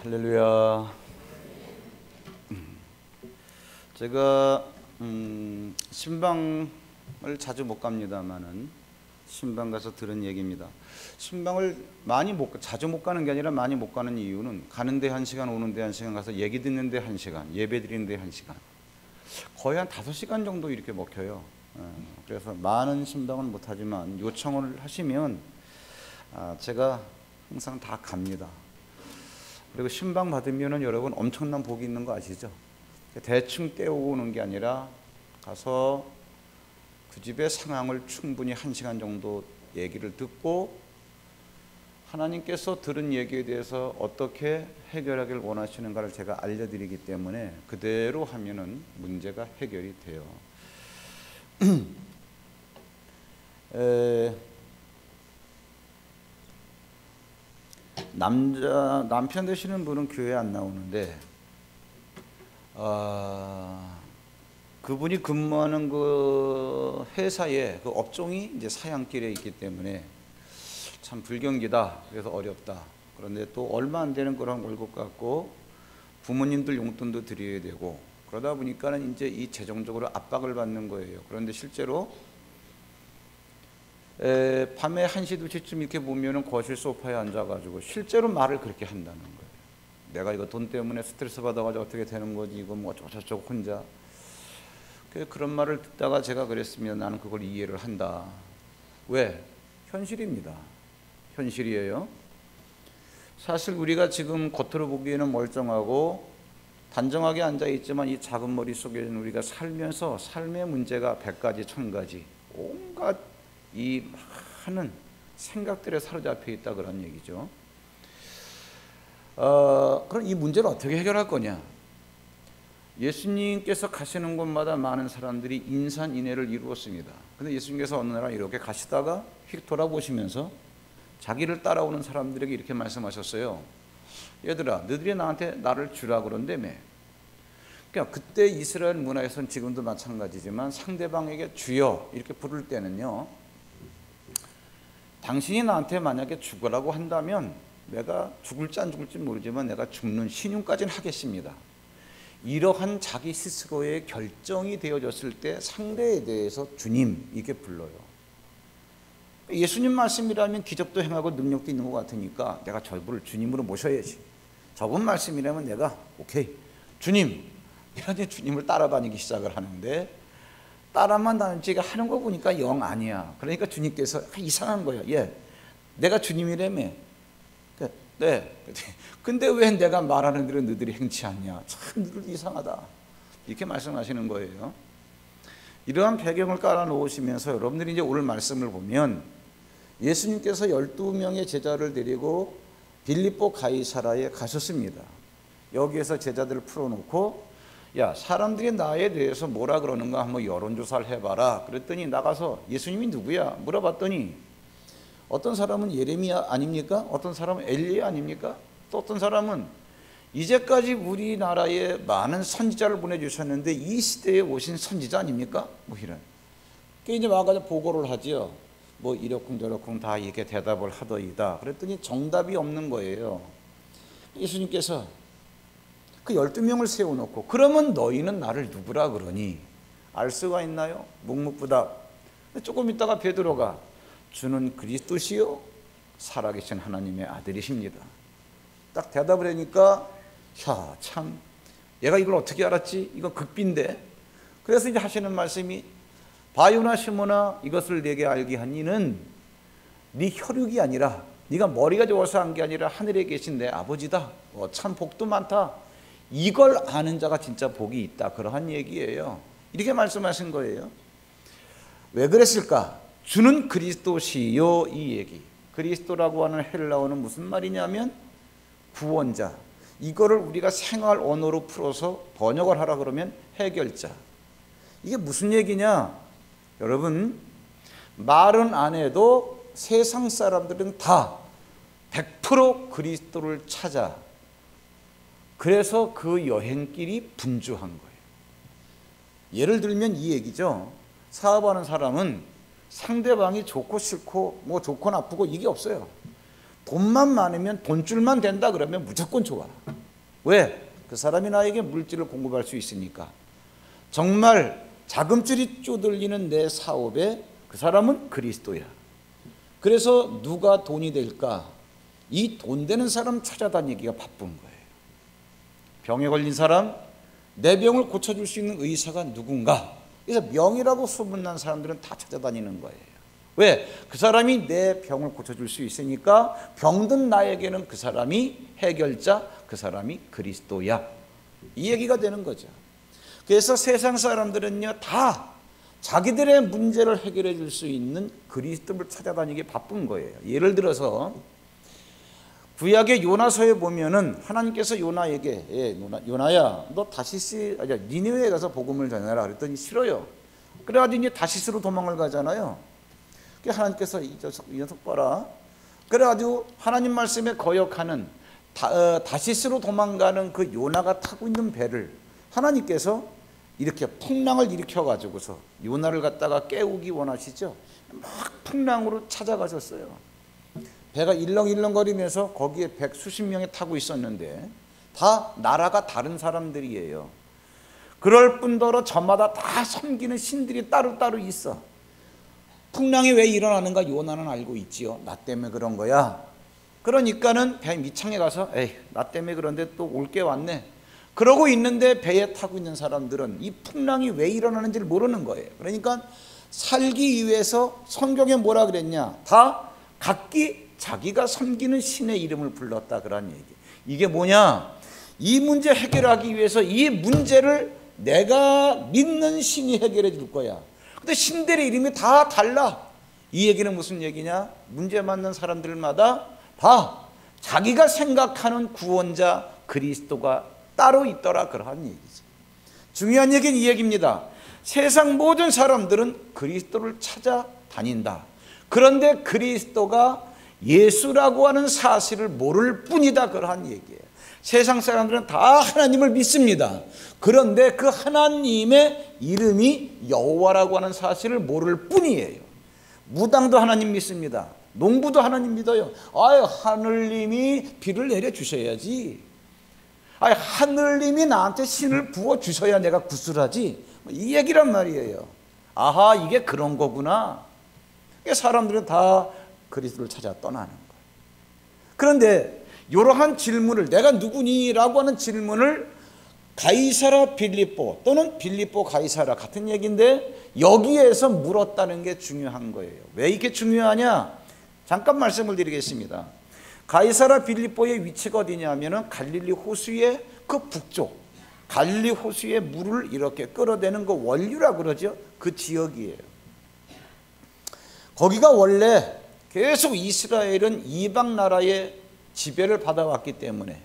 할렐루야. 제가 신방을 자주 못 갑니다만은 신방 가서 들은 얘기입니다. 신방을 자주 못 가는 게 아니라 많이 못 가는 이유는 가는데 1시간, 오는데 1시간, 가서 얘기 듣는데 1시간, 예배 드리는데 1시간, 거의 한 5시간 정도 이렇게 먹혀요. 그래서 많은 신방은 못하지만 요청을 하시면 제가 항상 다 갑니다. 그리고 신방 받으면은 여러분 엄청난 복이 있는 거 아시죠? 대충 떼오고 오는 게 아니라 가서 그 집의 상황을 충분히 1시간 정도 얘기를 듣고 하나님께서 들은 얘기에 대해서 어떻게 해결하기를 원하시는가를 제가 알려드리기 때문에 그대로 하면은 문제가 해결이 돼요. 남편 되시는 분은 교회 안 나오는데 그분이 근무하는 그 회사의 그 업종이 이제 사양길에 있기 때문에 참 불경기다. 그래서 어렵다. 그런데 또 얼마 안 되는 그런 월급 갖고 부모님들 용돈도 드려야 되고 그러다 보니까는 이제 이 재정적으로 압박을 받는 거예요. 그런데 실제로 밤에 1시, 2시쯤 이렇게 보면은 거실 소파에 앉아가지고 실제로 말을 그렇게 한다는 거예요. 내가 이거 돈 때문에 스트레스 받아가지고 어떻게 되는 거지, 이거 뭐 저쪽 혼자. 그런 말을 듣다가 제가 그랬습니다. 나는 그걸 이해를 한다. 왜? 현실입니다. 현실이에요. 사실 우리가 지금 겉으로 보기에는 멀쩡하고 단정하게 앉아있지만 이 작은 머릿속에는 우리가 살면서 삶의 문제가 100가지, 1000가지 온갖 이 많은 생각들에 사로잡혀 있다 그런 얘기죠. 그럼 이 문제를 어떻게 해결할 거냐? 예수님께서 가시는 곳마다 많은 사람들이 인산인해를 이루었습니다. 근데 예수님께서 어느 날 이렇게 가시다가 휙 돌아보시면서 자기를 따라오는 사람들에게 이렇게 말씀하셨어요. 얘들아, 너희들이 나한테 나를 주라 그런다며. 그러니까 그때 이스라엘 문화에서는 지금도 마찬가지지만 상대방에게 주여 이렇게 부를 때는요, 당신이 나한테 만약에 죽으라고 한다면 내가 죽을지 안 죽을지 모르지만 내가 죽는 신용까지는 하겠습니다. 이러한 자기 스스로의 결정이 되어졌을 때 상대에 대해서 주님 이렇게 불러요. 예수님 말씀이라면 기적도 행하고 능력도 있는 것 같으니까 내가 저분을 주님으로 모셔야지. 저분 말씀이라면 내가 오케이 주님 이러니 주님을 따라다니기 시작을 하는데 따라만 다니지가 하는 거 보니까 영 아니야. 그러니까 주님께서 이상한 거예요. 예, 내가 주님이라며. 네. 근데 왜 내가 말하는 대로 너희들이 행치 않냐? 참 너희들 이상하다. 이렇게 말씀하시는 거예요. 이러한 배경을 깔아 놓으시면서 여러분들이 이제 오늘 말씀을 보면 예수님께서 12명의 제자를 데리고 빌립보 가이사라에 가셨습니다. 여기에서 제자들을 풀어놓고 야, 사람들이 나에 대해서 뭐라 그러는가 한번 여론조사를 해봐라. 그랬더니 나가서 예수님이 누구야? 물어봤더니 어떤 사람은 예레미야 아닙니까? 어떤 사람은 엘리야 아닙니까? 또 어떤 사람은 이제까지 우리나라에 많은 선지자를 보내주셨는데 이 시대에 오신 선지자 아닙니까? 뭐 이런. 그게 이제 와가지고 보고를 하지요. 뭐 이러쿵저러쿵 다 이렇게 대답을 하더이다. 그랬더니 정답이 없는 거예요. 예수님께서 그 12명을 세워놓고 그러면 너희는 나를 누구라 그러니? 알 수가 있나요? 묵묵부답. 조금 있다가 베드로가 주는 그리스도시요 살아계신 하나님의 아들이십니다. 딱 대답을 하니까 야, 참 얘가 이걸 어떻게 알았지? 이거 극비인데. 그래서 이제 하시는 말씀이 바요나 시몬아 이것을 내게 알게 한 이는 네 혈육이 아니라 네가 머리가 좋아서 한 게 아니라 하늘에 계신 내 아버지다. 참 복도 많다. 이걸 아는 자가 진짜 복이 있다. 그러한 얘기예요. 이렇게 말씀하신 거예요. 왜 그랬을까? 주는 그리스도시요 이 얘기. 그리스도라고 하는 헬라어는 무슨 말이냐면 구원자. 이거를 우리가 생활 언어로 풀어서 번역을 하라 그러면 해결자. 이게 무슨 얘기냐? 여러분 말은 안 해도 세상 사람들은 다 100% 그리스도를 찾아. 그래서 그 여행길이 분주한 거예요. 예를 들면 이 얘기죠. 사업하는 사람은 상대방이 좋고 싫고 뭐 좋고 나쁘고 이게 없어요. 돈만 많으면 돈줄만 된다 그러면 무조건 좋아. 왜? 그 사람이 나에게 물질을 공급할 수 있으니까. 정말 자금줄이 쪼들리는 내 사업에 그 사람은 그리스도야. 그래서 누가 돈이 될까? 이 돈 되는 사람 찾아다니기가 바쁜 거예요. 병에 걸린 사람, 내 병을 고쳐줄 수 있는 의사가 누군가. 그래서 명이라고 소문난 사람들은 다 찾아다니는 거예요. 왜? 그 사람이 내 병을 고쳐줄 수 있으니까 병든 나에게는 그 사람이 해결자, 그 사람이 그리스도야. 이 얘기가 되는 거죠. 그래서 세상 사람들은요, 다 자기들의 문제를 해결해 줄 수 있는 그리스도를 찾아다니기 바쁜 거예요. 예를 들어서 구약의 요나서에 보면은 하나님께서 요나에게 요나야 너 니느웨에 가서 복음을 전해라 그랬더니 싫어요. 그래가지고 이제 다시스로 도망을 가잖아요. 하나님께서 이 녀석 봐라. 그래가지고 하나님 말씀에 거역하는 다시스로 도망가는 그 요나가 타고 있는 배를 하나님께서 이렇게 풍랑을 일으켜가지고서 요나를 갖다가 깨우기 원하시죠. 막 풍랑으로 찾아가셨어요. 배가 일렁일렁거리면서 거기에 수십 명이 타고 있었는데 다 나라가 다른 사람들이에요. 그럴 뿐더러 저마다 다 섬기는 신들이 따로따로 있어. 풍랑이 왜 일어나는가 요나는 알고 있지요. 나 때문에 그런 거야. 그러니까는 배 밑창에 가서 에이 나 때문에 그런데 또 올 게 왔네. 그러고 있는데 배에 타고 있는 사람들은 이 풍랑이 왜 일어나는지를 모르는 거예요. 그러니까 살기 위해서 성경에 뭐라 그랬냐. 다 각기 자기가 섬기는 신의 이름을 불렀다 그런 얘기. 이게 뭐냐? 이 문제 해결하기 위해서 이 문제를 내가 믿는 신이 해결해 줄 거야. 근데 신들의 이름이 다 달라. 이 얘기는 무슨 얘기냐? 문제 맞는 사람들마다 다 자기가 생각하는 구원자 그리스도가 따로 있더라 그러한 얘기지. 중요한 얘기는 이 얘기입니다. 세상 모든 사람들은 그리스도를 찾아다닌다. 그런데 그리스도가 예수라고 하는 사실을 모를 뿐이다 그러한 얘기예요. 세상 사람들은 다 하나님을 믿습니다. 그런데 그 하나님의 이름이 여호와라고 하는 사실을 모를 뿐이에요. 무당도 하나님 믿습니다. 농부도 하나님 믿어요. 아유 하늘님이 비를 내려주셔야지. 아유 하늘님이 나한테 신을 부어주셔야 내가 구슬하지. 이 얘기란 말이에요. 아하 이게 그런 거구나. 사람들은 다 그리스도를 찾아 떠나는 거예요. 그런데 이러한 질문을 내가 누구니라고 하는 질문을 가이사라 빌립보 또는 빌립보 가이사라 같은 얘기인데 여기에서 물었다는 게 중요한 거예요. 왜 이렇게 중요하냐? 잠깐 말씀을 드리겠습니다. 가이사라 빌립보의 위치가 어디냐면은 갈릴리 호수의 그 북쪽 갈릴리 호수의 물을 이렇게 끌어대는 그 원류라 그러죠. 그 지역이에요. 거기가 원래 계속 이스라엘은 이방 나라의 지배를 받아왔기 때문에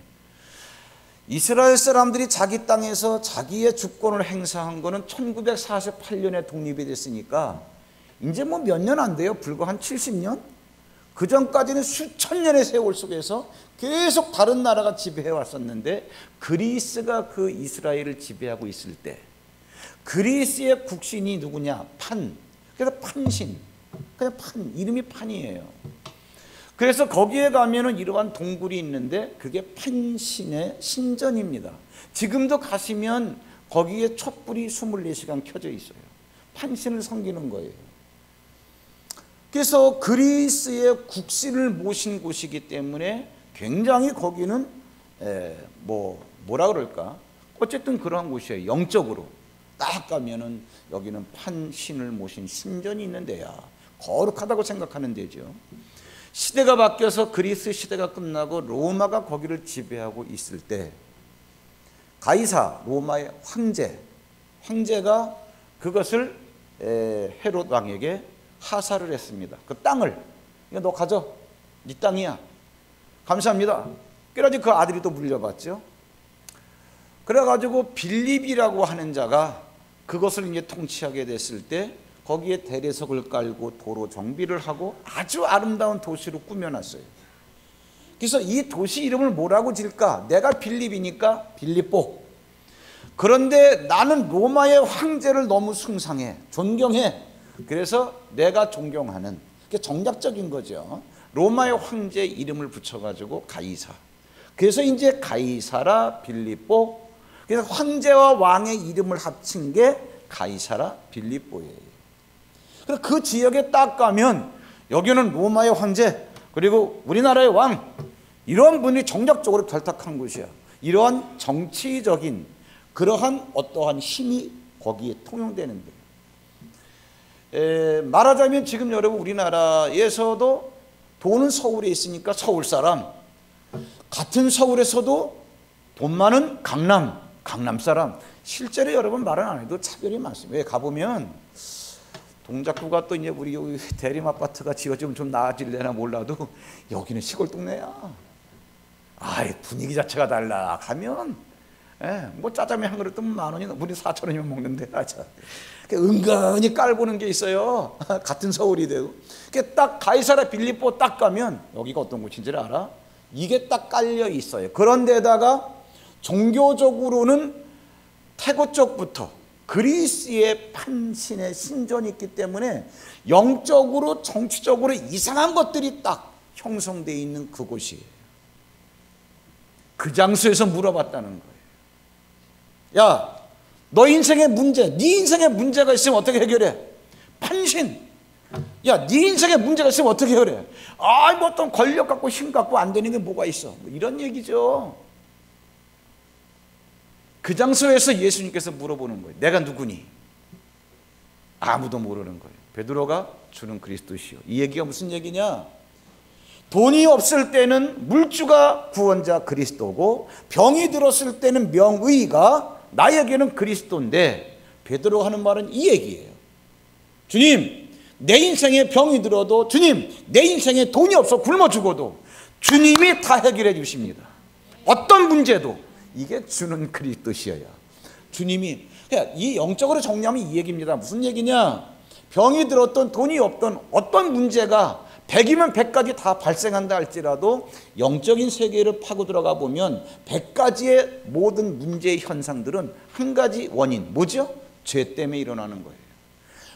이스라엘 사람들이 자기 땅에서 자기의 주권을 행사한 거는 1948년에 독립이 됐으니까 이제 뭐 몇 년 안 돼요. 불과 한 70년? 그 전까지는 수천 년의 세월 속에서 계속 다른 나라가 지배해 왔었는데 그리스가 그 이스라엘을 지배하고 있을 때 그리스의 국신이 누구냐? 판. 그래서 판신. 그냥 판, 이름이 판이에요. 그래서 거기에 가면은 이러한 동굴이 있는데 그게 판신의 신전입니다. 지금도 가시면 거기에 촛불이 24시간 켜져 있어요. 판신을 섬기는 거예요. 그래서 그리스의 국신을 모신 곳이기 때문에 굉장히 거기는 뭐라 그럴까? 어쨌든 그러한 곳이에요. 영적으로 딱 가면은 여기는 판신을 모신 신전이 있는 데야. 거룩하다고 생각하는 데죠. 시대가 바뀌어서 그리스 시대가 끝나고 로마가 거기를 지배하고 있을 때 가이사 로마의 황제가 그것을 헤롯 왕에게 하사를 했습니다. 그 땅을 이거 너 가져. 네 땅이야. 감사합니다. 그래가지고 그 아들이 또 물려받죠. 그래가지고 빌립이라고 하는 자가 그것을 이제 통치하게 됐을 때 거기에 대리석을 깔고 도로 정비를 하고 아주 아름다운 도시로 꾸며놨어요. 그래서 이 도시 이름을 뭐라고 질까? 내가 빌립이니까 빌립보. 그런데 나는 로마의 황제를 너무 숭상해, 존경해. 그래서 내가 존경하는, 그게 정략적인 거죠. 로마의 황제 이름을 붙여가지고 가이사. 그래서 이제 가이사라 빌립보. 그래서 황제와 왕의 이름을 합친 게 가이사라 빌립보예요. 그래서 그 지역에 딱 가면 여기는 로마의 황제 그리고 우리나라의 왕 이런 분이 정략적으로 결탁한 곳이야. 이러한 정치적인 그러한 어떠한 힘이 거기에 통용되는 데요. 말하자면 지금 여러분 우리나라에서도 돈은 서울에 있으니까 서울 사람, 같은 서울에서도 돈 많은 강남 사람. 실제로 여러분 말은 안 해도 차별이 많습니다. 왜 가보면 동작구가 또 이제 우리 대림 아파트가 지어지면 좀 나아질래나 몰라도 여기는 시골 동네야. 분위기 자체가 달라. 가면 뭐 짜장면 한 그릇 뜨면 10,000원이나 우리 4,000원이면 먹는데 은근히 깔보는 게 있어요. 같은 서울이 되고. 딱 가이사라 빌립보 딱 가면 여기가 어떤 곳인지를 알아? 이게 딱 깔려 있어요. 그런데다가 종교적으로는 태고 쪽부터 그리스의 판신의 신전이 있기 때문에 영적으로 정치적으로 이상한 것들이 딱 형성되어 있는 그곳이에요. 그 장소에서 물어봤다는 거예요. 야, 너 인생의 문제, 네 인생의 문제가 있으면 어떻게 해결해? 판신. 야, 네 인생의 문제가 있으면 어떻게 해결해? 뭐 어떤 권력 갖고 힘 갖고 안 되는 게 뭐가 있어? 뭐 이런 얘기죠. 그 장소에서 예수님께서 물어보는 거예요. 내가 누구니? 아무도 모르는 거예요. 베드로가 주는 그리스도시요. 이 얘기가 무슨 얘기냐? 돈이 없을 때는 물주가 구원자 그리스도고 병이 들었을 때는 명의가 나에게는 그리스도인데 베드로가 하는 말은 이 얘기예요. 주님, 내 인생에 병이 들어도 주님, 내 인생에 돈이 없어 굶어 죽어도 주님이 다 해결해 주십니다. 어떤 문제도 이게 주는 그리스도시여야. 주님이 이 영적으로 정리하면 이 얘기입니다. 무슨 얘기냐? 병이 들었던 돈이 없던 어떤 문제가 100이면 100가지 다 발생한다 할지라도 영적인 세계를 파고 들어가 보면 100가지의 모든 문제의 현상들은 한 가지 원인 뭐죠? 죄 때문에 일어나는 거예요.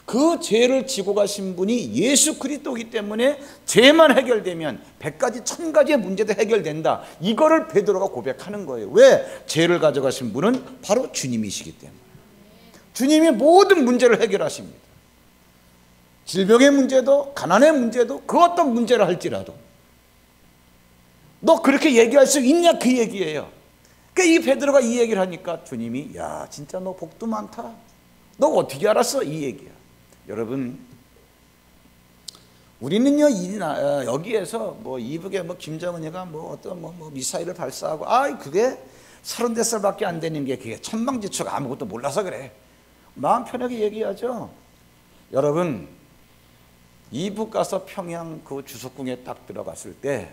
그 죄를 지고 가신 분이 예수 그리스도이기 때문에 죄만 해결되면 100가지 1000가지의 문제도 해결된다. 이거를 베드로가 고백하는 거예요. 왜? 죄를 가져가신 분은 바로 주님이시기 때문에. 주님이 모든 문제를 해결하십니다. 질병의 문제도 가난의 문제도 그 어떤 문제를 할지라도 너 그렇게 얘기할 수 있냐 그 얘기예요. 그러니까 이 베드로가 이 얘기를 하니까 주님이 야 진짜 너 복도 많다. 너 어떻게 알았어? 이 얘기야. 여러분 우리는요 여기에서 뭐 이북에 뭐 김정은이가 뭐 어떤 뭐 미사일을 발사하고 그게 34살밖에 안 되는 게 그게 천방지축 아무것도 몰라서 그래. 마음 편하게 얘기하죠. 여러분 이북 가서 평양 그 주석궁에 딱 들어갔을 때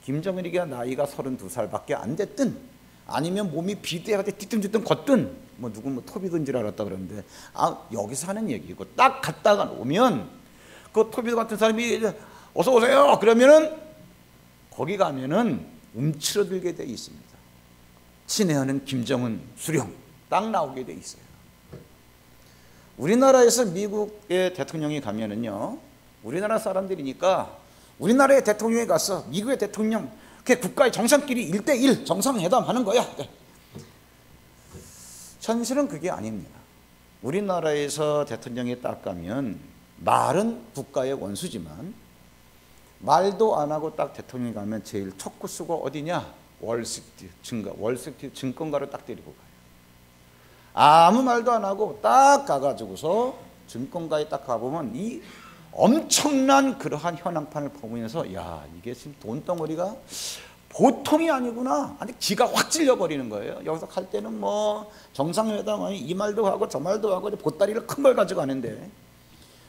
김정은이가 나이가 32살밖에 안 됐든 아니면 몸이 비대하게 뒤뚱뒤뚱 걷든 뭐 누구 뭐 토비든 줄 알았다 그러는데 여기서 하는 얘기고 딱 갔다가 오면 그 토비도 같은 사람이 어서 오세요 그러면은 거기 가면은 움츠러들게 돼 있습니다. 친애하는 김정은 수령 딱 나오게 돼 있어요. 우리나라에서 미국의 대통령이 가면은요 우리나라 사람들이니까 우리나라의 대통령이 가서 미국의 대통령 그 국가의 정상끼리 1대1 정상회담 하는 거야. 현실은 그게 아닙니다. 우리나라에서 대통령이 딱 가면 말은 국가의 원수지만 말도 안 하고 딱 대통령이 가면 제일 첫 구수가 어디냐? 월스트리트 증권가를 딱 데리고 가요. 아무 말도 안 하고 딱 가가지고서 증권가에 딱 가보면 이 엄청난 그러한 현황판을 보면서 야 이게 지금 돈덩어리가 보통이 아니구나. 아니 기가 확 찔려버리는 거예요. 여기서 갈 때는 뭐 정상회담 이 말도 하고 저 말도 하고 보따리를 큰 걸 가지고 가는데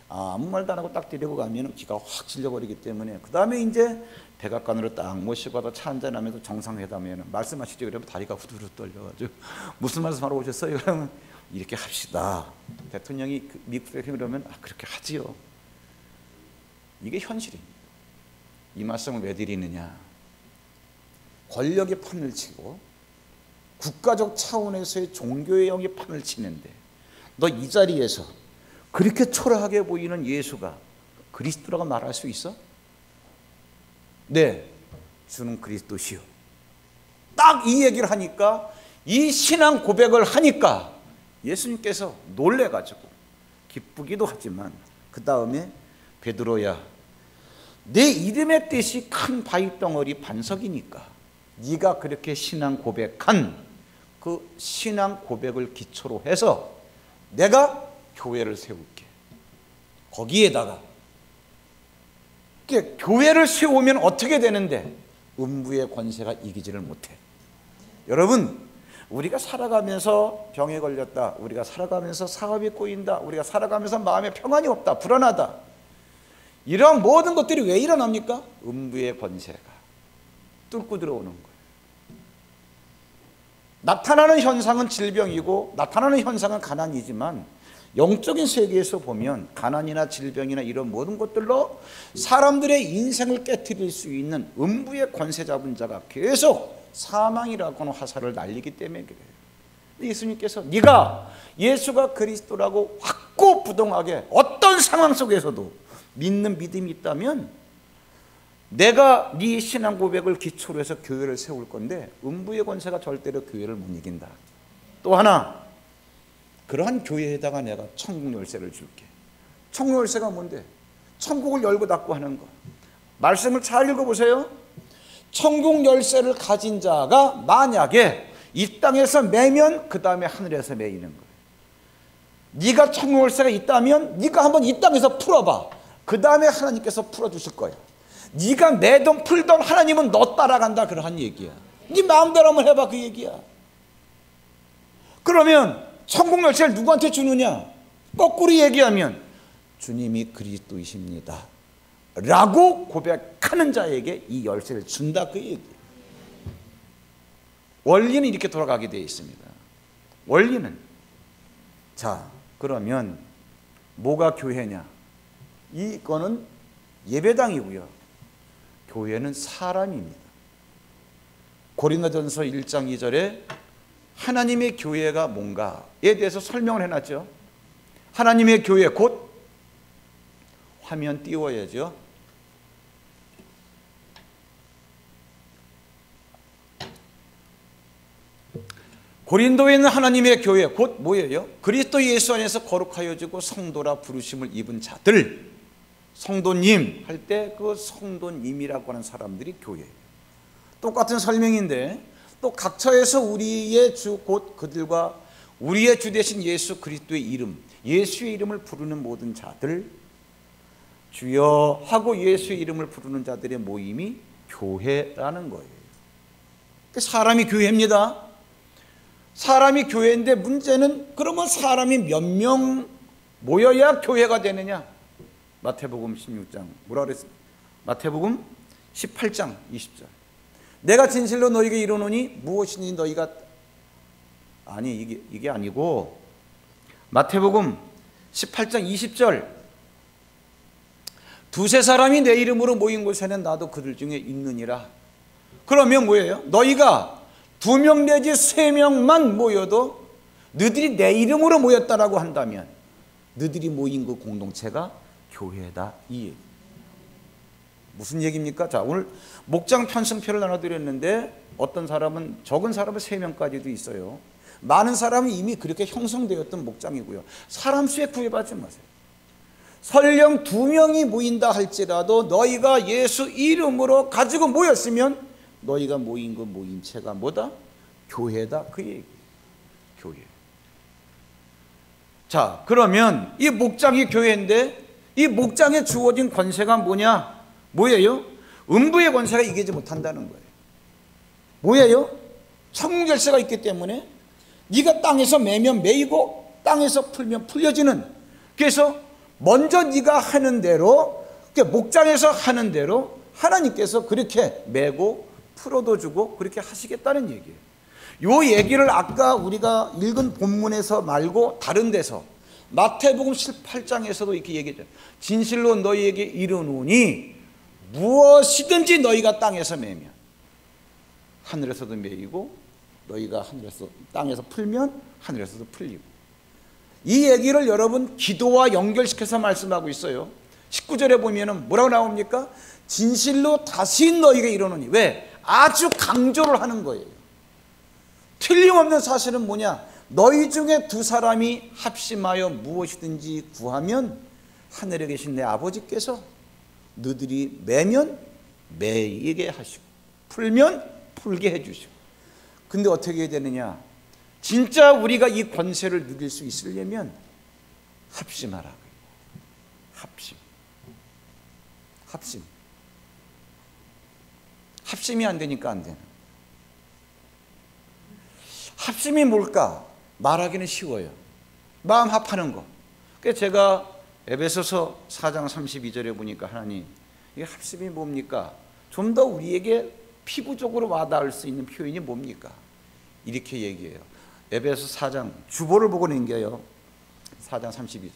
아무 말도 안 하고 딱 데리고 가면 기가 확 찔려버리기 때문에 그 다음에 이제 백악관으로 딱 모시고 가서 차 한잔하면서 정상회담에는 말씀하시죠. 그러면 다리가 후두루 떨려가지고 무슨 말씀하러 오셨어요? 그러면 이렇게 합시다. 대통령이 미국 대통령이 그러면 그렇게 하지요. 이게 현실입니다. 이 말씀을 왜 드리느냐? 권력의 판을 치고 국가적 차원에서의 종교의 영이 판을 치는데 너 이 자리에서 그렇게 초라하게 보이는 예수가 그리스도라고 말할 수 있어? 네, 주는 그리스도시요. 딱 이 얘기를 하니까, 이 신앙 고백을 하니까 예수님께서 놀래가지고 기쁘기도 하지만, 그 다음에 베드로야, 내 이름의 뜻이 큰 바위 덩어리 반석이니까 네가 그렇게 신앙 고백한 그 신앙 고백을 기초로 해서 내가 교회를 세울게. 거기에다가 교회를 세우면 어떻게 되는데 음부의 권세가 이기지를 못해. 여러분, 우리가 살아가면서 병에 걸렸다, 우리가 살아가면서 사업이 꼬인다, 우리가 살아가면서 마음에 평안이 없다, 불안하다, 이러한 모든 것들이 왜 일어납니까? 음부의 권세가 뚫고 들어오는 거예요. 나타나는 현상은 질병이고 나타나는 현상은 가난이지만, 영적인 세계에서 보면 가난이나 질병이나 이런 모든 것들로 사람들의 인생을 깨트릴 수 있는 음부의 권세 잡은 자가 계속 사망이라고 하는 화살을 날리기 때문에 그래요. 예수님께서 네가 예수가 그리스도라고 확고부동하게 어떤 상황 속에서도 믿는 믿음이 있다면 내가 네 신앙 고백을 기초로 해서 교회를 세울 건데 음부의 권세가 절대로 교회를 못 이긴다. 또 하나, 그러한 교회에다가 내가 천국 열쇠를 줄게. 천국 열쇠가 뭔데? 천국을 열고 닫고 하는 거. 말씀을 잘 읽어보세요. 천국 열쇠를 가진 자가 만약에 이 땅에서 매면 그 다음에 하늘에서 매이는 거예요. 네가 천국 열쇠가 있다면 네가 한번 이 땅에서 풀어봐. 그 다음에 하나님께서 풀어주실 거야. 네가 매던 풀던 하나님은 너 따라간다, 그러한 얘기야. 네 마음대로 한번 해봐, 그 얘기야. 그러면 천국 열쇠를 누구한테 주느냐? 거꾸로 얘기하면 주님이 그리스도이십니다 라고 고백하는 자에게 이 열쇠를 준다, 그 얘기예요. 원리는 이렇게 돌아가게 되어 있습니다. 원리는. 자, 그러면 뭐가 교회냐? 이거는 예배당이고요, 교회는 사람입니다. 고린도전서 1장 2절에 하나님의 교회가 뭔가에 대해서 설명을 해놨죠. 하나님의 교회, 곧 화면 띄워야죠. 고린도에 있는 하나님의 교회, 곧 뭐예요? 그리스도 예수 안에서 거룩하여지고 성도라 부르심을 입은 자들, 성도님 할 때 그 성도님이라고 하는 사람들이 교회예요. 똑같은 설명인데 또 각처에서 우리의 주 곧 그들과 우리의 주 되신 예수 그리스도의 이름, 예수의 이름을 부르는 모든 자들, 주여 하고 예수의 이름을 부르는 자들의 모임이 교회라는 거예요. 사람이 교회입니다. 사람이 교회인데 문제는 그러면 사람이 몇 명 모여야 교회가 되느냐? 마태복음 16장 뭐라 그랬어요? 마태복음 18장 20절. 내가 진실로 너희에게 이르노니 무엇이니 너희가, 아니 이게 아니고 마태복음 18장 20절. 두세 사람이 내 이름으로 모인 곳에는 나도 그들 중에 있느니라. 그러면 뭐예요? 너희가 2명 내지 3명만 모여도 너희들이 내 이름으로 모였다라고 한다면 너희들이 모인 그 공동체가 교회다, 이 얘기. 무슨 얘기입니까? 자, 오늘 목장 편승표를 나눠드렸는데 어떤 사람은, 적은 사람은 3명까지도 있어요. 많은 사람은 이미 그렇게 형성되었던 목장이고요. 사람 수에 구애받지 마세요. 설령 2명이 모인다 할지라도 너희가 예수 이름으로 가지고 모였으면 너희가 모인 그 모임체가 뭐다? 교회다, 그 얘기. 교회. 자, 그러면 이 목장이 교회인데 이 목장에 주어진 권세가 뭐냐? 뭐예요? 음부의 권세가 이기지 못한다는 거예요. 뭐예요? 천국 열쇠가 있기 때문에 네가 땅에서 매면 매이고 땅에서 풀면 풀려지는. 그래서 먼저 네가 하는 대로, 목장에서 하는 대로 하나님께서 그렇게 매고 풀어도 주고 그렇게 하시겠다는 얘기예요. 이 얘기를 아까 우리가 읽은 본문에서 말고 다른 데서 마태복음 18장에서도 이렇게 얘기했죠. 진실로 너희에게 이르노니 무엇이든지 너희가 땅에서 매면 하늘에서도 매이고 너희가 하늘에서 땅에서 풀면 하늘에서도 풀리고. 이 얘기를 여러분 기도와 연결시켜서 말씀하고 있어요. 19절에 보면은 뭐라고 나옵니까? 진실로 다시 너희에게 이르노니. 왜? 아주 강조를 하는 거예요. 틀림없는 사실은 뭐냐? 너희 중에 두 사람이 합심하여 무엇이든지 구하면 하늘에 계신 내 아버지께서 너희들이 매면 매이게 하시고 풀면 풀게 해주시고. 근데 어떻게 해야 되느냐? 진짜 우리가 이 권세를 누릴 수 있으려면 합심하라고요. 합심이 안 되니까 안 되는. 합심이 뭘까? 말하기는 쉬워요. 마음 합하는 거. 그래서 제가 에베소서 4장 32절에 보니까 하나님, 이 합심이 뭡니까? 좀 더 우리에게 피부적으로 와닿을 수 있는 표현이 뭡니까? 이렇게 얘기해요. 에베소 4장 주보를 보고 남겨요. 4장 32절.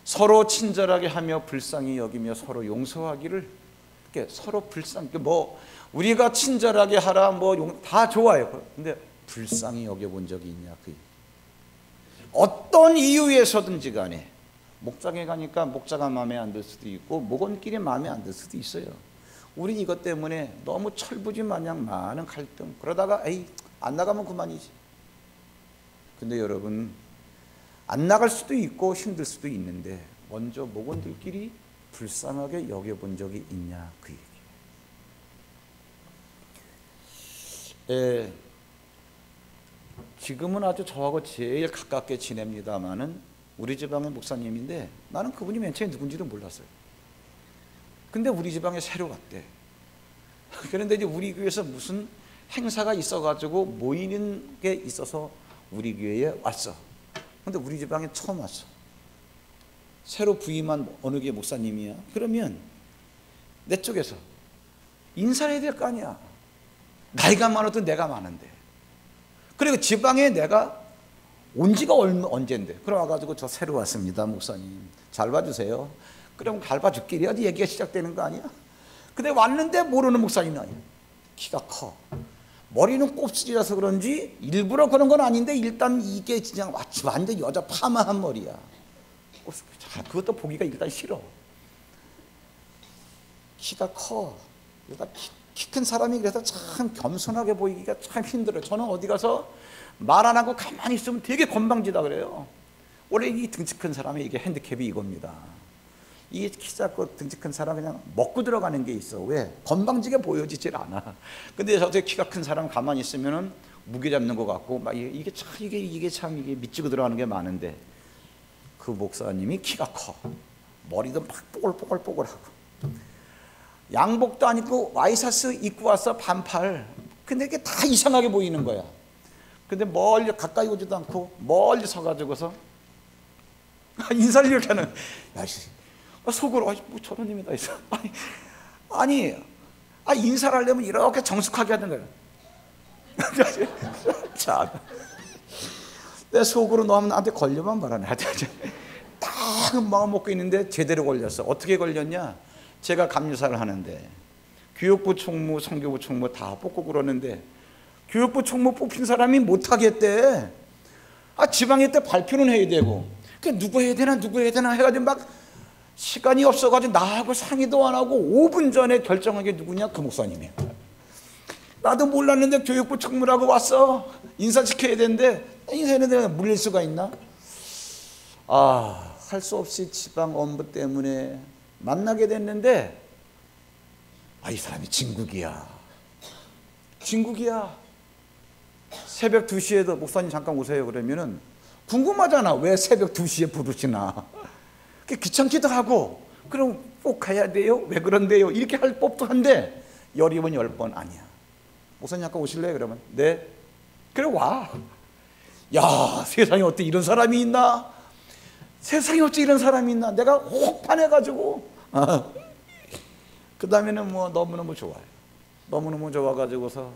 서로 친절하게 하며 불쌍히 여기며 서로 용서하기를. 서로 불쌍히, 뭐 우리가 친절하게 하라 뭐 다 좋아요. 근데 불쌍히 여겨본 적이 있냐? 어떤 이유에서든지 간에 목장에 가니까 목자가 마음에 안 들 수도 있고 목원끼리 마음에 안 들 수도 있어요. 우린 이것 때문에 너무 철부지 마냥 많은 갈등, 그러다가 에이 안 나가면 그만이지. 근데 여러분, 안 나갈 수도 있고 힘들 수도 있는데 먼저 목원들끼리 불쌍하게 여겨본 적이 있냐? 그 얘기예요. 지금은 아주 저하고 제일 가깝게 지냅니다마는 우리 지방의 목사님인데 나는 그분이 맨 처음에 누군지도 몰랐어요. 근데 우리 지방에 새로 왔대. 그런데 이제 우리 교회에서 무슨 행사가 있어가지고 모이는 게 있어서 우리 교회에 왔어. 근데 우리 지방에 처음 왔어. 새로 부임한 어느 교회 목사님이야. 그러면 내 쪽에서 인사를 해야 될 거 아니야. 나이가 많아도 내가 많은데. 그리고 지방에 내가 온 지가 언젠데. 그래 와가지고 저 새로 왔습니다 목사님 잘 봐주세요. 그럼 잘 봐줄게. 어디 얘기가 시작되는 거 아니야? 근데 왔는데 모르는 목사님이 아니야. 키가 커. 머리는 곱슬이라서 그런지 일부러 그런 건 아닌데 일단 이게 그냥 완전 여자 파마한 머리야. 그것도 보기가 일단 싫어. 키가 커. 키 큰 사람이 그래서 참 겸손하게 보이기가 참 힘들어요. 저는 어디 가서 말 안 하고 가만히 있으면 되게 건방지다 그래요. 원래 이 등치 큰 사람의 이게 핸디캡이 이겁니다. 이 키 작고 등치 큰 사람 그냥 먹고 들어가는 게 있어. 왜? 건방지게 보여지질 않아. 근데 저렇게 키가 큰 사람 가만히 있으면은 무게 잡는 것 같고 막 이게 참 미치고 들어가는 게 많은데 그 목사님이 키가 커. 머리도 막 뽀글뽀글뽀글하고. 양복도 안 입고 와이셔츠 입고 와서 반팔. 근데 이게 다 이상하게 보이는 거야. 근데 멀리 가까이 오지도 않고 멀리 서가지고서 인사를 이렇게 하는. 야씨, 속으로 뭐 저런 놈이 다 있어. 아니 인사를 하려면 이렇게 정숙하게 하는 거야. 참. 내 속으로 너무 나한테 걸려만 말하네. 딱 마음 먹고 있는데 제대로 걸렸어. 어떻게 걸렸냐? 제가 감리사를 하는데 교육부 총무, 성교부 총무 다 뽑고 그러는데 교육부 총무 뽑힌 사람이 못하겠대. 지방에 때 발표는 해야 되고 누구 해야 되나 해가지고 막 시간이 없어가지고 나하고 상의도 안 하고 5분 전에 결정한 게 누구냐? 그 목사님이에요. 나도 몰랐는데 교육부 총무라고 왔어. 인사시켜야 되는데 인사했는데 물릴 수가 있나? 할 수 없이 지방 업무 때문에 만나게 됐는데 이 사람이 진국이야. 새벽 2시에도 목사님 잠깐 오세요 그러면은 궁금하잖아. 왜 새벽 2시에 부르시나. 귀찮기도 하고 그럼 꼭 가야 돼요? 왜 그런데요? 이렇게 할 법도 한데 10번 10번 아니야. 목사님 잠깐 오실래요? 그러면 네. 그래 와. 야, 세상에 어떻게 이런 사람이 있나? 세상에 어찌 이런 사람이 있나? 내가 혹반해가지고 그 다음에는 뭐 너무너무 좋아요. 너무너무 좋아가지고서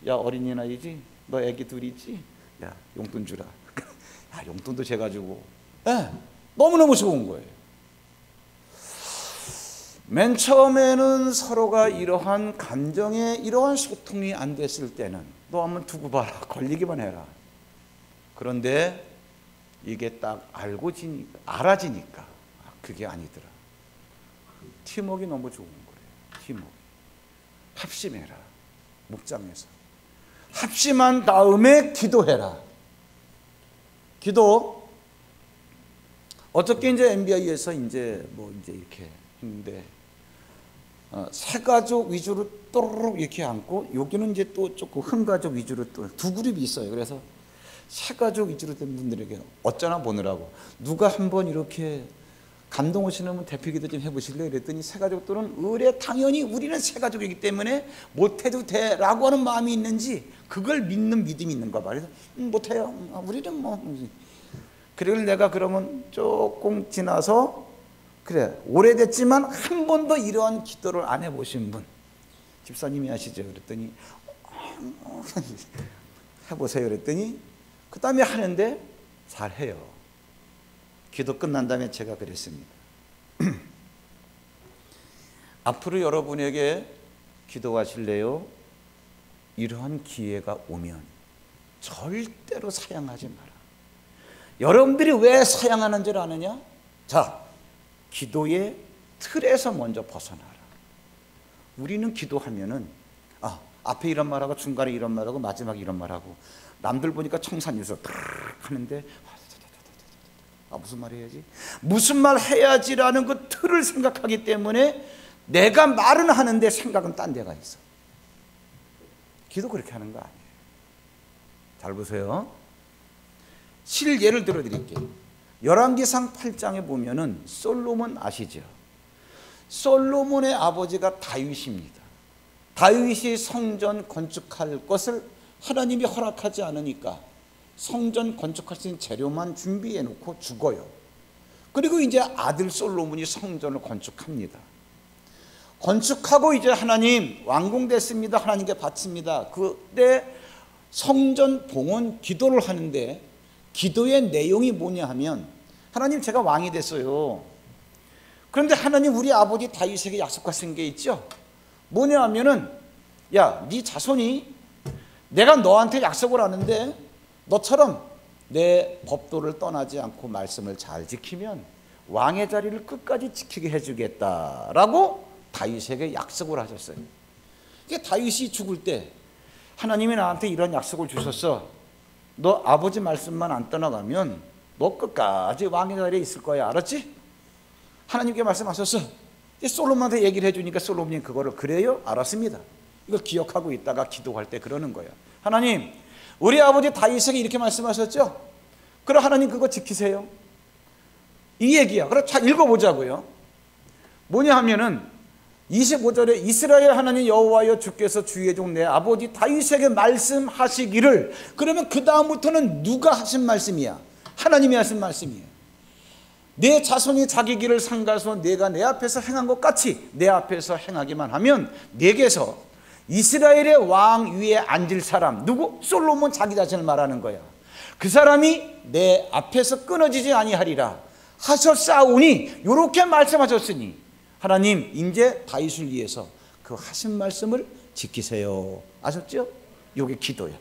야 어린이날이지? 너 애기 둘이지? 야 용돈 주라. 야 용돈도 재가지고 너무너무 좋은 거예요. 맨 처음에는 서로가 이러한 감정에 이러한 소통이 안 됐을 때는 너 한번 두고 봐라. 걸리기만 해라. 그런데 이게 딱 알아지니까 그게 아니더라. 팀워크가 너무 좋은 거예요. 팀워크. 합심해라. 목장에서. 합심한 다음에 기도해라. 기도. 어떻게 이제 MBI에서 이제 이렇게 했는데, 세 가족 위주로 또르륵 이렇게 앉고, 여기는 이제 또 조금 큰 가족 위주로 또 두 그룹이 있어요. 그래서 세 가족 위주로 된 분들에게 어쩌나 보느라고 누가 한번 이렇게 감동 오시는 분 대표기도 좀 해보실래요? 그랬더니 세 가족들은 의뢰 당연히 우리는 세 가족이기 때문에 못해도 돼라고 하는 마음이 있는지 그걸 믿는 믿음이 있는가 봐. 그래서 못해요. 우리는 뭐. 그리고 내가 그러면 조금 지나서 그래 오래됐지만 한 번도 이러한 기도를 안 해보신 분 집사님이 하시죠. 그랬더니 해보세요. 그랬더니 그 다음에 하는데 잘해요. 기도 끝난 다음에 제가 그랬습니다. 앞으로 여러분에게 기도하실래요? 이러한 기회가 오면 절대로 사양하지 마라. 여러분들이 왜 사양하는 줄 아느냐? 자, 기도의 틀에서 먼저 벗어나라. 우리는 기도하면은 앞에 이런 말하고 중간에 이런 말하고 마지막에 이런 말하고 남들 보니까 청산유서 하는데 무슨 말 해야지? 무슨 말 해야지라는 그 틀을 생각하기 때문에 내가 말은 하는데 생각은 딴 데가 있어. 기도 그렇게 하는 거 아니에요. 잘 보세요. 예를 들어 드릴게요. 열왕기상 8장에 보면은 솔로몬 아시죠? 솔로몬의 아버지가 다윗입니다. 다윗이 성전 건축할 것을 하나님이 허락하지 않으니까 성전 건축할 수 있는 재료만 준비해 놓고 죽어요. 그리고 이제 아들 솔로몬이 성전을 건축합니다. 건축하고 이제 하나님 완공됐습니다. 하나님께 바칩니다. 그때 성전 봉헌 기도를 하는데 기도의 내용이 뭐냐 하면 하나님 제가 왕이 됐어요. 그런데 하나님 우리 아버지 다윗에게 약속하신 게 있죠. 뭐냐 하면은 야, 네 자손이 내가 너한테 약속을 하는데 너처럼 내 법도를 떠나지 않고 말씀을 잘 지키면 왕의 자리를 끝까지 지키게 해주겠다라고 다윗에게 약속을 하셨어요. 이게 다윗이 죽을 때 하나님이 나한테 이런 약속을 주셨어. 너 아버지 말씀만 안 떠나가면 너 끝까지 왕의 자리에 있을 거야. 알았지? 하나님께 말씀하셨어. 이제 솔로몬한테 얘기를 해주니까 솔로몬이 그거를 그래요? 알았습니다. 이걸 기억하고 있다가 기도할 때 그러는 거예요. 하나님, 우리 아버지 다윗에게 이렇게 말씀하셨죠? 그럼 하나님 그거 지키세요. 이 얘기야. 그럼 자 읽어보자고요. 뭐냐 하면은 25절에 이스라엘 하나님 여호와여 주께서 주의 종 내 아버지 다윗에게 말씀하시기를. 그러면 그 다음부터는 누가 하신 말씀이야? 하나님이 하신 말씀이에요. 내 자손이 자기 길을 삼가서 내가 내 앞에서 행한 것 같이 내 앞에서 행하기만 하면 내게서 이스라엘의 왕 위에 앉을 사람 누구? 솔로몬 자기 자신을 말하는 거야. 그 사람이 내 앞에서 끊어지지 아니하리라 하셨사오니 이렇게 말씀하셨으니 하나님 이제 다윗을 위해서 그 하신 말씀을 지키세요. 아셨죠? 이게 기도야.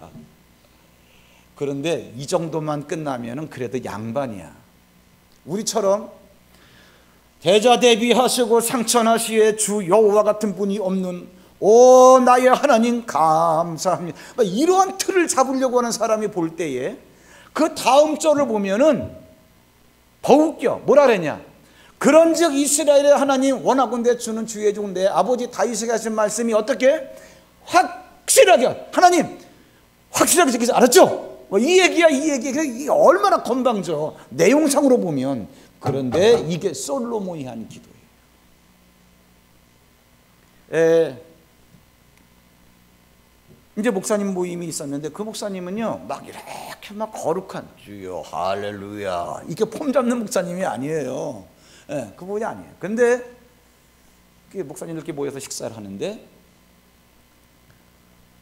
그런데 이 정도만 끝나면은 그래도 양반이야. 우리처럼 대자대비하시고 상천하시에 주 여호와 같은 분이 없는 오 나의 하나님 감사합니다. 이러한 틀을 잡으려고 하는 사람이 볼 때에 그 다음 절을 보면은 더 웃겨. 뭐라 그랬냐? 그런즉 이스라엘의 하나님 원하건대 주는 주의 종 내 아버지 다윗에게 하신 말씀이 어떻게? 확실하게 하나님 확실하게 지키세요. 알았죠? 이 얘기야 이 얘기. 이게 얼마나 건방져 내용상으로 보면. 그런데 이게 솔로몬이 한 기도예요. 이제 목사님 모임이 있었는데 그 목사님은요 막 이렇게 막 거룩한 주여 할렐루야 이렇게 폼 잡는 목사님이 아니에요. 그분이 아니에요. 근데 목사님들끼리 모여서 식사를 하는데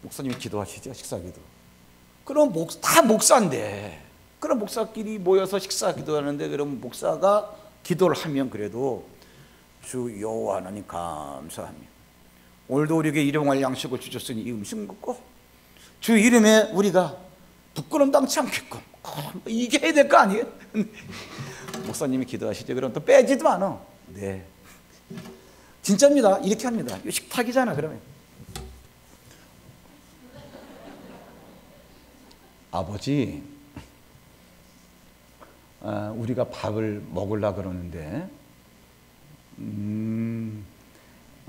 목사님이 기도하시죠. 식사기도. 그럼 다 목사인데 그럼 목사끼리 모여서 식사 기도하는데 그럼 목사가 기도를 하면 그래도 주 여호와 하나님 감사합니다. 오늘도 우리에게 일용할 양식을 주셨으니 이 음식 먹고 주 이름에 우리가 부끄럼 당치 않겠고 이게 해야 될 거 아니에요? 목사님이 기도하시죠. 그럼 또 빼지도 않아. 네. 진짜입니다. 이렇게 합니다. 이거 식탁이잖아. 그러면 아버지, 우리가 밥을 먹으려고 그러는데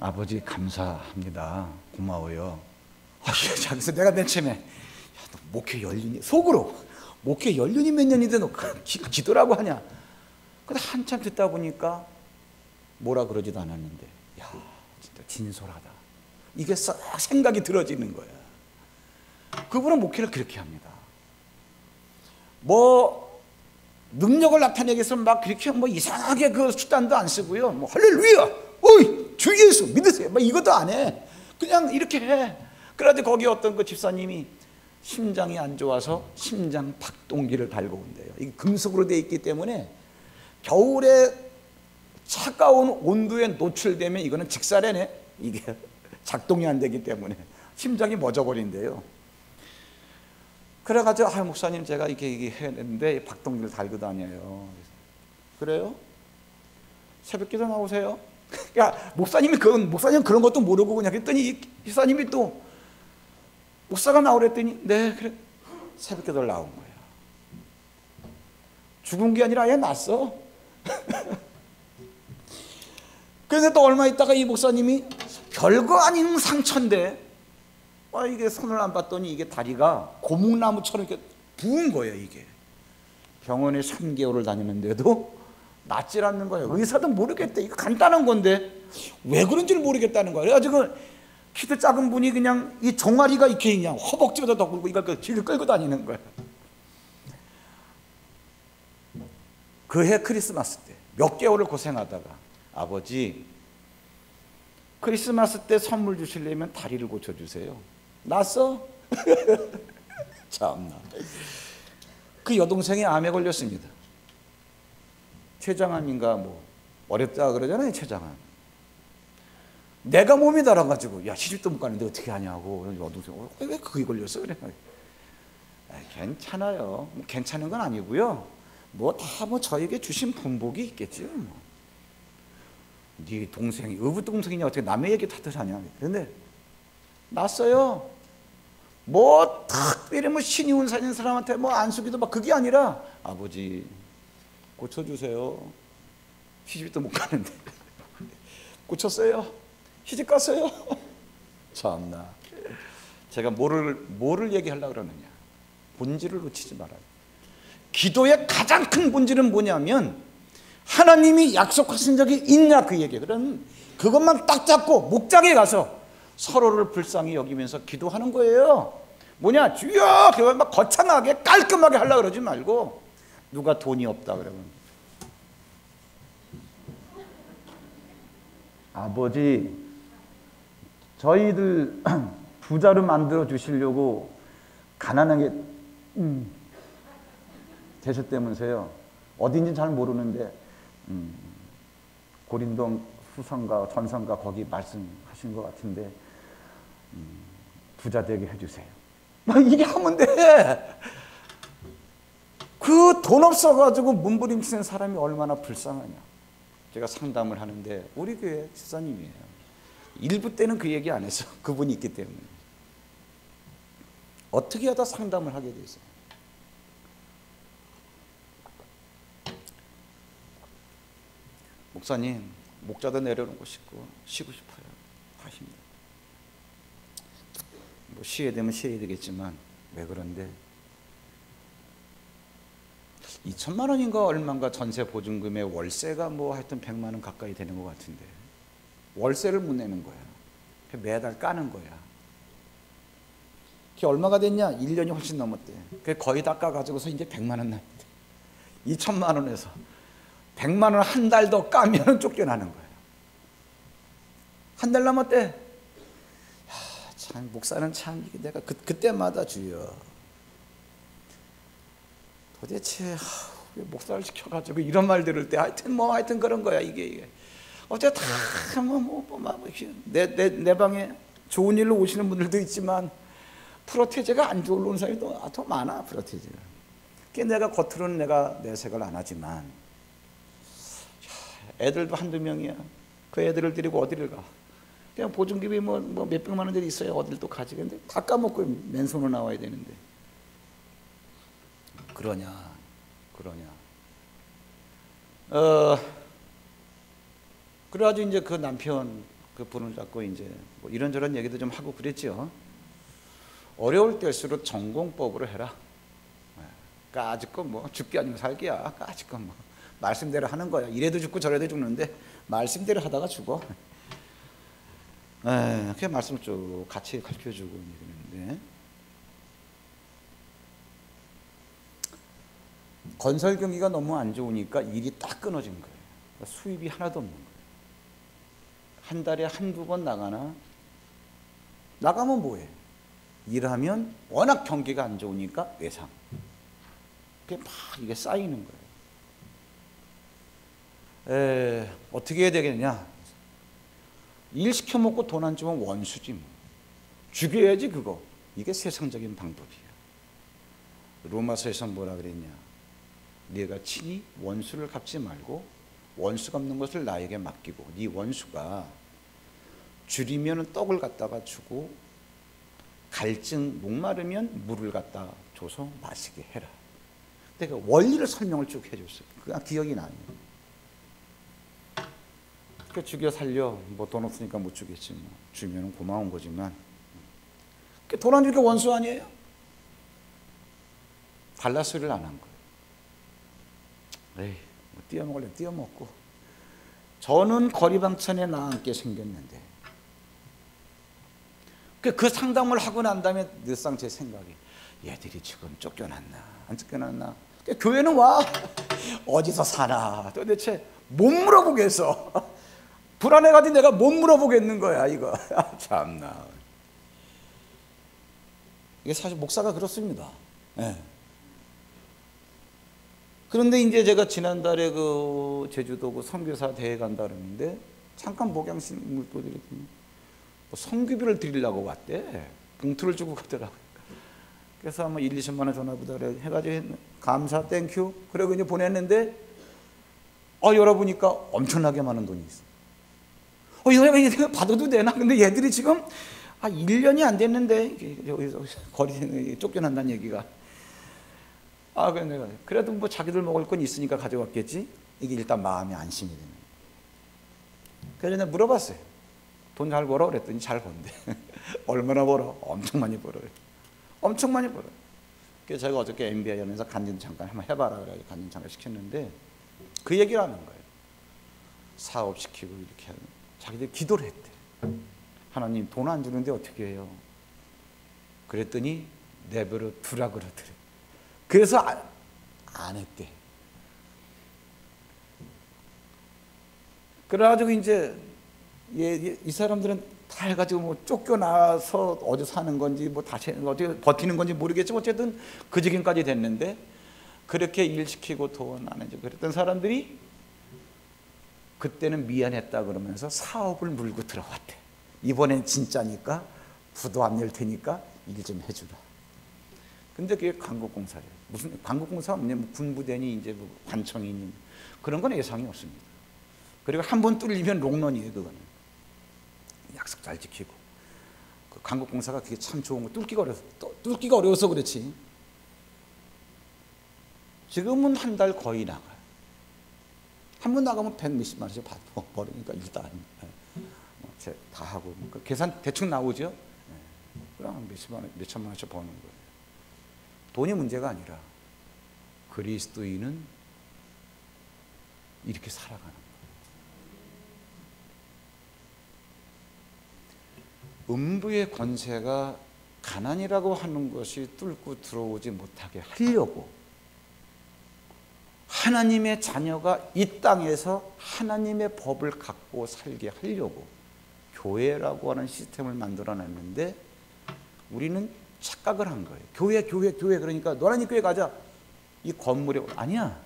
아버지 감사합니다. 고마워요. 그래서 내가 맨 처음에 야, 너 목회 연륜이 속으로 목회 연륜이 몇 년인데 너 기도라고 하냐. 근데 한참 듣다 보니까 뭐라 그러지도 않았는데 야 진짜 진솔하다. 이게 싹 생각이 들어지는 거야. 그분은 목회를 그렇게 합니다. 뭐 능력을 나타내기 위해서 막 그렇게 뭐 이상하게 그 수단도 안 쓰고요. 뭐 할렐루야, 어이 주 예수 믿으세요. 막 이것도 안 해. 그냥 이렇게 해. 그래가지고 거기 어떤 그 집사님이 심장이 안 좋아서 심장 박동기를 달고 온대요. 이게 금속으로 되어 있기 때문에 겨울에 차가운 온도에 노출되면 이거는 직사래네. 이게 작동이 안 되기 때문에 심장이 멎어버린대요. 그래가지고 목사님 제가 이렇게 했는데 박동기를 달고 다녀요. 그래요? 새벽기도 나오세요? 야 목사님 그런 것도 모르고 그냥 했더니 기사님이 또 목사가 나오랬더니 네 그래 새벽기도를 나온 거야. 죽은 게 아니라 아예 났어. 그래서 또 얼마 있다가 이 목사님이 별거 아닌 상처인데 이게 손을 안 봤더니 이게 다리가 고목나무처럼 이렇게 부은 거예요. 이게 병원에 3개월을 다니는데도 낫질 않는 거예요. 의사도 모르겠대. 이거 간단한 건데 왜 그런지를 모르겠다는 거예요. 그래가지고 키도 작은 분이 그냥 이 종아리가 이렇게 그냥 허벅지보다 더 굵고 이걸 뒤를 끌고 다니는 거예요. 그해 크리스마스 때 몇 개월을 고생하다가 아버지 크리스마스 때 선물 주시려면 다리를 고쳐주세요. 났어? 참나. 그 여동생이 암에 걸렸습니다. 췌장암인가 뭐 어렵다 그러잖아요. 췌장암. 내가 몸이 달아가지고 야 시집도 못 가는데 어떻게 하냐고. 여동생 왜 그게 걸렸어? 그래. 괜찮아요. 뭐 괜찮은 건 아니고요. 뭐 다 뭐 저에게 주신 분복이 있겠죠. 뭐. 네 동생이 어부 동생이냐 어떻게 남의 얘기 탓하냐. 그런데 났어요. 뭐 특별히 뭐 신이 운사진 사람한테 뭐 안수기도 막 그게 아니라 아버지 고쳐주세요. 시집도 못 가는데 고쳤어요. 시집 갔어요. 참나. 제가 뭐를 얘기하려고 그러느냐. 본질을 놓치지 말아요. 기도의 가장 큰 본질은 뭐냐면 하나님이 약속하신 적이 있냐 그 얘기예요. 그럼 그것만 딱 잡고 목장에 가서 서로를 불쌍히 여기면서 기도하는 거예요. 뭐냐 주여 그걸 막 거창하게 깔끔하게 하려고 그러지 말고 누가 돈이 없다 그러면 아버지 저희들 부자로 만들어 주시려고 가난하게 되셨다면서요. 어딘지 잘 모르는데 고린도 후서인가 전서인가 거기 말씀하신 것 같은데 부자 되게 해주세요. 이게 하면 돼. 그 돈 없어가지고 몸부림치는 사람이 얼마나 불쌍하냐. 제가 상담을 하는데 우리 교회 집사님이에요. 일부 때는 그 얘기 안 했어. 그분이 있기 때문에. 어떻게 하다 상담을 하게 돼서 목사님 목자도 내려놓고 싶고 쉬고 싶어요. 하십니다. 뭐 쉬어야 되면 쉬어야 되겠지만 왜 그런데 2천만 원인가 얼마인가 전세 보증금에 월세가 뭐 하여튼 100만 원 가까이 되는 것 같은데 월세를 못 내는 거야. 매달 까는 거야. 그게 얼마가 됐냐? 1년이 훨씬 넘었대. 그게 거의 다 까가지고서 이제 100만 원 남았대. 2천만 원에서 100만 원 한 달 더 까면 쫓겨나는 거예요. 한 달 남았대. 참 목사는 참 내가 그때마다 주여 도대체 왜 목사를 시켜가지고 이런 말 들을 때 하여튼 그런 거야 이게 어째 내 방에 좋은 일로 오시는 분들도 있지만 프로테제가 안 좋은 사람이 더 많아. 프로테제가. 내가 겉으로는 내가 내색을 안 하지만 애들도 한두 명이야. 그 애들을 데리고 어디를 가? 그냥 보증금이 뭐 몇백만 원짜리 있어야 어딜 또 가지. 근데 다 까먹고 맨손으로 나와야 되는데. 그러냐. 그래가지고 이제 그 남편 그 분을 잡고 이제 뭐 이런저런 얘기도 좀 하고 그랬죠. 어려울 때일수록 전공법으로 해라. 까짓거 뭐 죽기 아니면 살기야. 까짓거 뭐 말씀대로 하는 거야. 이래도 죽고 저래도 죽는데 말씀대로 하다가 죽어. 그냥 말씀을 쭉 같이 가르쳐주고 그러는데, 건설 경기가 너무 안 좋으니까 일이 딱 끊어진 거예요. 그러니까 수입이 하나도 없는 거예요. 한 달에 한두 번 나가면 뭐해? 일하면 워낙 경기가 안 좋으니까 외상. 그게 막 이게 쌓이는 거예요. 어떻게 해야 되겠냐? 일 시켜 먹고 돈 안 주면 원수지 뭐. 죽여야지 그거. 이게 세상적인 방법이에요. 로마서에서 뭐라 그랬냐? 네가 친히 원수를 갚지 말고 원수 갚는 것을 나에게 맡기고 네 원수가 줄이면 떡을 갖다가 주고 갈증 목마르면 물을 갖다 줘서 마시게 해라. 근데 그 원리를 설명을 쭉 해줬어요. 그냥 기억이 나요. 그 죽여 살려 뭐 돈 없으니까 못 주겠지 뭐. 주면 고마운 거지만 돈 안 주니까 원수 아니에요? 달라 소리를 안 한 거예요. 에이, 뭐 띄어먹을래 띄어먹고. 저는 거리방천에 나앉게 생겼는데 그 상담을 하고 난 다음에 늘상 제 생각이, 얘들이 지금 쫓겨났나 안 쫓겨났나. 교회는 와. 어디서 사나 도대체 못 물어보겠어. 불안해가지고 내가 못 물어보겠는 거야 이거. 참나. 이게 사실 목사가 그렇습니다. 네. 그런데 이제 제가 지난달에 그 제주도 그 선교사 대회 간다 그러는데 잠깐 목양심을 또 드렸더니 뭐 선교비를 드리려고 왔대. 봉투를 주고 가더라고요. 그래서 한번 1, 20만 원 전화보다 그래 해가지고 감사 땡큐 그러고 이제 보냈는데 열어보니까 엄청나게 많은 돈이 있어. 이거 받아도 되나? 근데 얘들이 지금 1년이 안 됐는데 여기서 거리 쫓겨난다는 얘기가. 그래 내가 그래도 뭐 자기들 먹을 건 있으니까 가져왔겠지. 이게 일단 마음이 안심이 되는. 그래서 내가 물어봤어요. 돈 잘 벌어? 그랬더니 잘 번대. 얼마나 벌어? 엄청 많이 벌어요. 엄청 많이 벌어요. 그래서 제가 어저께 MBI 연에서 간증 잠깐 한번 해봐라 그래가지고 간증 잠깐 시켰는데 그 얘기를 하는 거예요. 사업시키고 이렇게 하는. 자기들 기도를 했대. 하나님 돈 안 주는데 어떻게 해요? 그랬더니 내버려 두라 그러더래. 그래서 안 했대. 그래가지고 이제 이 사람들은 다 해가지고 뭐 쫓겨나서 어디 사는 건지 뭐 다시 어디 버티는 건지 모르겠지만 어쨌든 그 지경까지 됐는데 그렇게 일 시키고 돈 안 해주고 그랬던 사람들이 그때는 미안했다 그러면서 사업을 물고 들어왔대. 이번엔 진짜니까 부도 안 낼 테니까 일 좀 해주라. 근데 그게 강국공사래요. 무슨 강국공사 없냐? 뭐 군부대니 이제 뭐 관청이 있는 그런 건 예상이 없습니다. 그리고 한 번 뚫리면 롱런이에요. 그거는 약속 잘 지키고. 그 강국공사가 그게 참 좋은 거. 뚫기가 어려워서 그렇지. 지금은 한 달 거의 나가요. 한 번 나가면 100몇십만 원씩 벌으니까 일단 다 하고 계산 대충 나오죠. 그럼 몇천만 원씩 버는 거예요. 돈이 문제가 아니라 그리스도인은 이렇게 살아가는 거예요. 음부의 권세가 가난이라고 하는 것이 뚫고 들어오지 못하게 하려고 하나님의 자녀가 이 땅에서 하나님의 법을 갖고 살게 하려고 교회라고 하는 시스템을 만들어냈는데 우리는 착각을 한 거예요. 교회 그러니까 노란이 교회 가자. 이 건물에 아니야.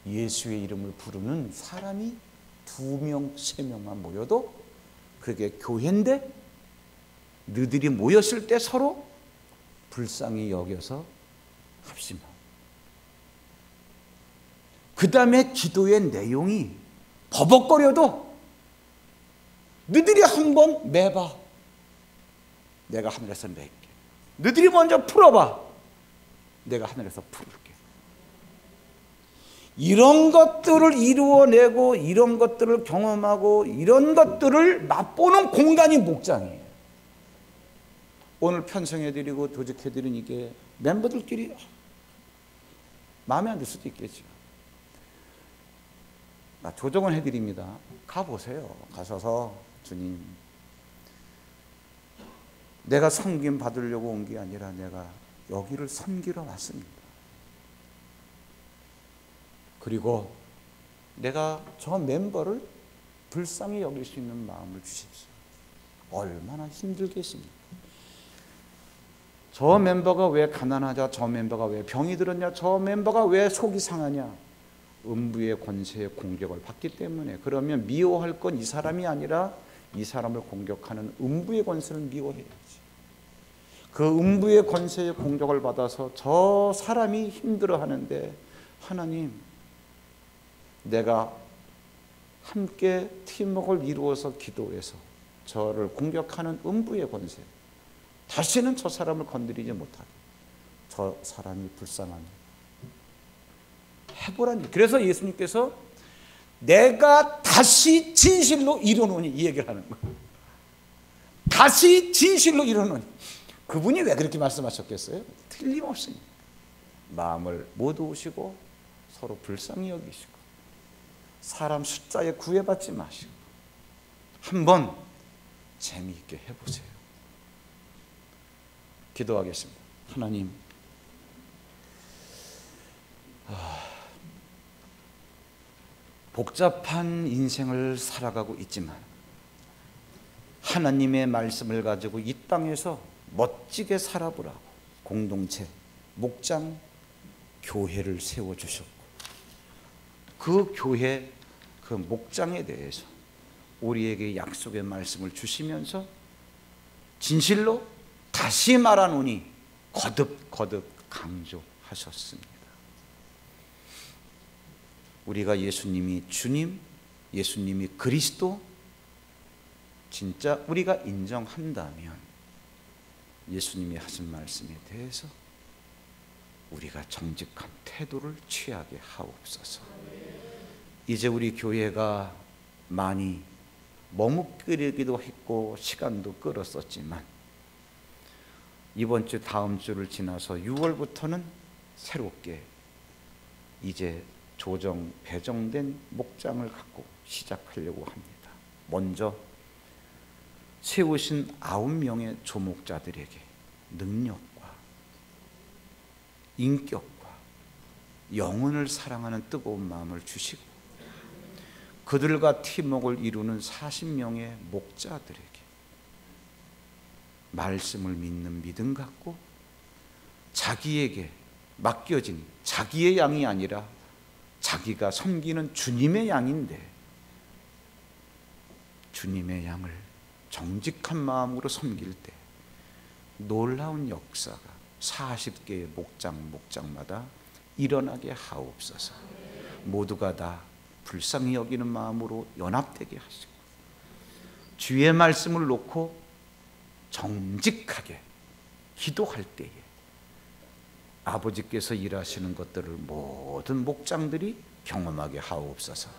예수의 이름을 부르는 사람이 2명, 3명만 모여도 그게 교회인데 너희들이 모였을 때 서로 불쌍히 여겨서 합심하고 그 다음에 기도의 내용이 버벅거려도 너희들이 한번 매봐. 내가 하늘에서 낼게. 너희들이 먼저 풀어봐. 내가 하늘에서 풀을게. 이런 것들을 이루어내고 이런 것들을 경험하고 이런 것들을 맛보는 공간이 목장이에요. 오늘 편성해드리고 조직해드린 이게 멤버들끼리 마음에 안 들 수도 있겠죠. 나 조정은 해드립니다. 가보세요. 가셔서 주님, 내가 섬김 받으려고 온 게 아니라 내가 여기를 섬기러 왔습니다. 그리고 내가 저 멤버를 불쌍히 여길 수 있는 마음을 주십시오. 얼마나 힘들겠습니까? 저 멤버가 왜 가난하냐? 저 멤버가 왜 병이 들었냐? 저 멤버가 왜 속이 상하냐? 음부의 권세의 공격을 받기 때문에. 그러면 미워할 건 이 사람이 아니라 이 사람을 공격하는 음부의 권세를 미워해야지. 그 음부의 권세의 공격을 받아서 저 사람이 힘들어하는데, 하나님, 내가 함께 팀워크를 이루어서 기도해서 저를 공격하는 음부의 권세, 다시는 저 사람을 건드리지 못하게, 저 사람이 불쌍하니 해보라니. 그래서 예수님께서 내가 다시 진실로 이루노니 이 얘기를 하는 거예요. 다시 진실로 이루노니. 그분이 왜 그렇게 말씀하셨겠어요? 틀림없습니다. 마음을 모두시고 서로 불쌍히 여기시고 사람 숫자에 구애받지 마시고 한번 재미있게 해보세요. 기도하겠습니다. 하나님, 복잡한 인생을 살아가고 있지만 하나님의 말씀을 가지고 이 땅에서 멋지게 살아보라고 공동체, 목장, 교회를 세워주셨고, 그 교회, 그 목장에 대해서 우리에게 약속의 말씀을 주시면서 진실로 다시 말하노니 거듭거듭 강조하셨습니다. 우리가 예수님이 주님, 예수님이 그리스도 진짜 우리가 인정한다면 예수님이 하신 말씀에 대해서 우리가 정직한 태도를 취하게 하옵소서. 이제 우리 교회가 많이 머뭇거리기도 했고 시간도 끌었었지만 이번 주 다음 주를 지나서 6월부터는 새롭게 이제 조정 배정된 목장을 갖고 시작하려고 합니다. 먼저 세우신 9명의 조목자들에게 능력과 인격과 영혼을 사랑하는 뜨거운 마음을 주시고, 그들과 팀워크를 이루는 40명의 목자들에게 말씀을 믿는 믿음 갖고 자기에게 맡겨진 자기의 양이 아니라 자기가 섬기는 주님의 양인데 주님의 양을 정직한 마음으로 섬길 때 놀라운 역사가 40개의 목장마다 일어나게 하옵소서. 모두가 다 불쌍히 여기는 마음으로 연합되게 하시고 주의 말씀을 놓고 정직하게 기도할 때에 아버지께서 일하시는 것들을 모든 목장들이 경험하게 하옵소서.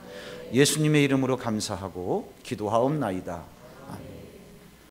예수님의 이름으로 감사하고 기도하옵나이다. 아멘.